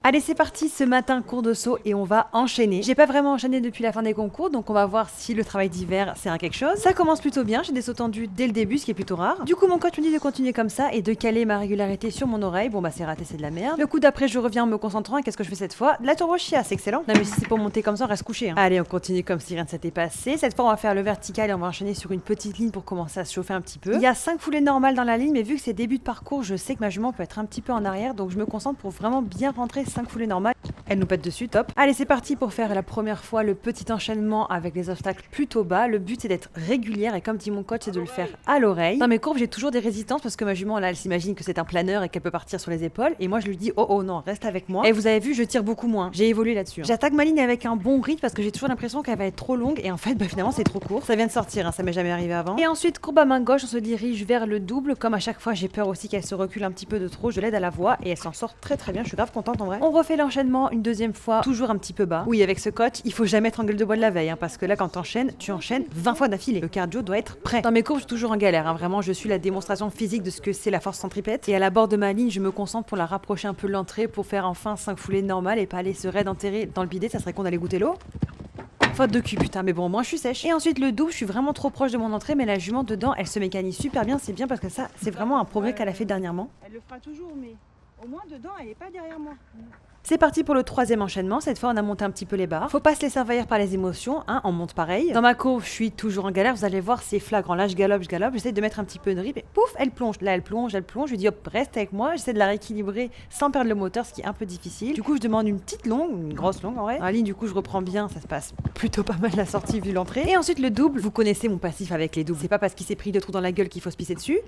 Allez, c'est parti, ce matin, cours de saut et on va enchaîner. J'ai pas vraiment enchaîné depuis la fin des concours, donc on va voir si le travail d'hiver sert à quelque chose. Ça commence plutôt bien, j'ai des sauts tendus dès le début, ce qui est plutôt rare. Du coup, mon coach me dit de continuer comme ça et de caler ma régularité sur mon oreille. Bon, bah, c'est raté, c'est de la merde. Le coup d'après, je reviens en me concentrant et qu'est-ce que je fais cette fois? De la turbo chia, c'est excellent. Non, mais si c'est pour monter comme ça, on reste couché. Hein. Allez, on continue comme si rien ne s'était passé. Cette fois, on va faire le vertical et on va enchaîner sur une petite ligne pour commencer à se chauffer un petit peu. Il y a 5 foulées normales dans la ligne, mais vu que c'est début de parcours, je sais que ma jument peut être un petit peu en arrière, donc je me concentre pour vraiment bien rentrer 5 foulées normales. Elle nous pète dessus, top. Allez, c'est parti pour faire la première fois le petit enchaînement avec les obstacles plutôt bas. Le but, c'est d'être régulière et comme dit mon coach, c'est de le faire à l'oreille. Dans mes courbes, j'ai toujours des résistances parce que ma jument, là, elle s'imagine que c'est un planeur et qu'elle peut partir sur les épaules. Et moi, je lui dis, oh non, reste avec moi. Et vous avez vu, je tire beaucoup moins. J'ai évolué là-dessus. Hein. J'attaque ma ligne avec un bon rythme parce que j'ai toujours l'impression qu'elle va être trop longue et en fait, bah, finalement, c'est trop court. Ça vient de sortir, hein, ça m'est jamais arrivé avant. Et ensuite, courbe à main gauche, on se dirige vers le double. Comme à chaque fois, j'ai peur aussi qu'elle se recule un petit peu de trop. Je l'aide à la voix et elle s'en sort très très bien. Je suis grave contente en vrai. On refait l'enchaînement une deuxième fois, toujours un petit peu bas. Oui, avec ce coach, il faut jamais être en gueule de bois de la veille, hein, parce que là, quand t'enchaînes, tu enchaînes 20 fois d'affilée. Le cardio doit être prêt. Dans mes cours, je suis toujours en galère. Hein, vraiment, je suis la démonstration physique de ce que c'est la force centripète. Et à la bord de ma ligne, je me concentre pour la rapprocher un peu de l'entrée pour faire enfin 5 foulées normales et pas aller se raid enterrer dans le bidet. Ça serait con d'aller goûter l'eau. Faute de cul, putain, mais bon, moi je suis sèche. Et ensuite le double, je suis vraiment trop proche de mon entrée, mais la jument dedans, elle se mécanise super bien. C'est bien parce que ça, c'est vraiment un progrès qu'elle a fait dernièrement. Elle le fera toujours, mais au moins dedans, elle est pas derrière moi. C'est parti pour le troisième enchaînement. Cette fois, on a monté un petit peu les barres. Faut pas se laisser envahir par les émotions, hein, on monte pareil. Dans ma courbe, je suis toujours en galère. Vous allez voir, c'est flagrant. Là, je galope. J'essaie de mettre un petit peu de rythme et pouf, elle plonge. Là, elle plonge. Je lui dis hop, reste avec moi. J'essaie de la rééquilibrer sans perdre le moteur, ce qui est un peu difficile. Du coup, je demande une petite longue, une grosse longue en vrai. Dans la ligne, du coup, je reprends bien. Ça se passe plutôt pas mal la sortie vu l'entrée. Et ensuite, le double. Vous connaissez mon passif avec les doubles. C'est pas parce qu'il s'est pris 2 trous dans la gueule qu'il faut se pisser dessus.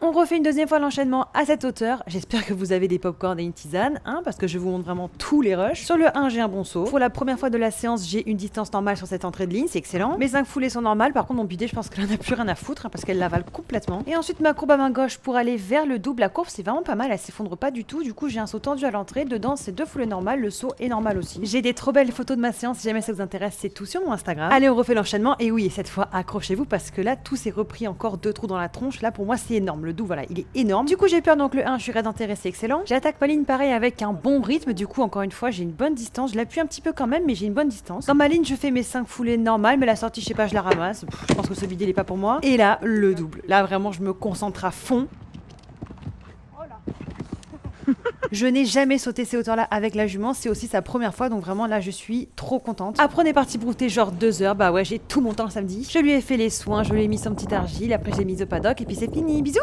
On refait une deuxième fois l'enchaînement à cette hauteur. J'espère que vous avez des popcorn et une tisane, hein, parce que je vous montre vraiment tous les rushs. Sur le 1, j'ai un bon saut. Pour la première fois de la séance, j'ai une distance normale sur cette entrée de ligne, c'est excellent. Mes 5 foulées sont normales, par contre mon bidet, je pense qu'elle en a plus rien à foutre, hein, parce qu'elle l'avale complètement. Et ensuite ma courbe à main gauche pour aller vers le double. La courbe, c'est vraiment pas mal, elle s'effondre pas du tout. Du coup, j'ai un saut tendu à l'entrée. Dedans, c'est 2 foulées normales, le saut est normal aussi. J'ai des trop belles photos de ma séance, si jamais ça vous intéresse, c'est tout sur mon Instagram. Allez, on refait l'enchaînement. Et oui, cette fois, accrochez-vous, parce que là, tout s'est repris encore 2 trous dans la tronche. Là, pour moi, c'est énorme. Le double, voilà, il est énorme. Du coup, j'ai peur, donc le 1, je suis raide enterré, c'est excellent. J'attaque ma ligne pareil avec un bon rythme. Du coup, encore une fois, j'ai une bonne distance. Je l'appuie un petit peu quand même, mais j'ai une bonne distance. Dans ma ligne, je fais mes 5 foulées normales, mais la sortie, je sais pas, je la ramasse. Je pense que ce bidet, il est pas pour moi. Et là, le double. Là, vraiment, je me concentre à fond. Je n'ai jamais sauté ces hauteurs-là avec la jument, c'est aussi sa première fois, donc vraiment là je suis trop contente. Après on est parti brouter genre 2 heures, bah ouais j'ai tout mon temps le samedi. Je lui ai fait les soins, je lui ai mis son petit argile, après je l'ai mise au paddock et puis c'est fini, bisous.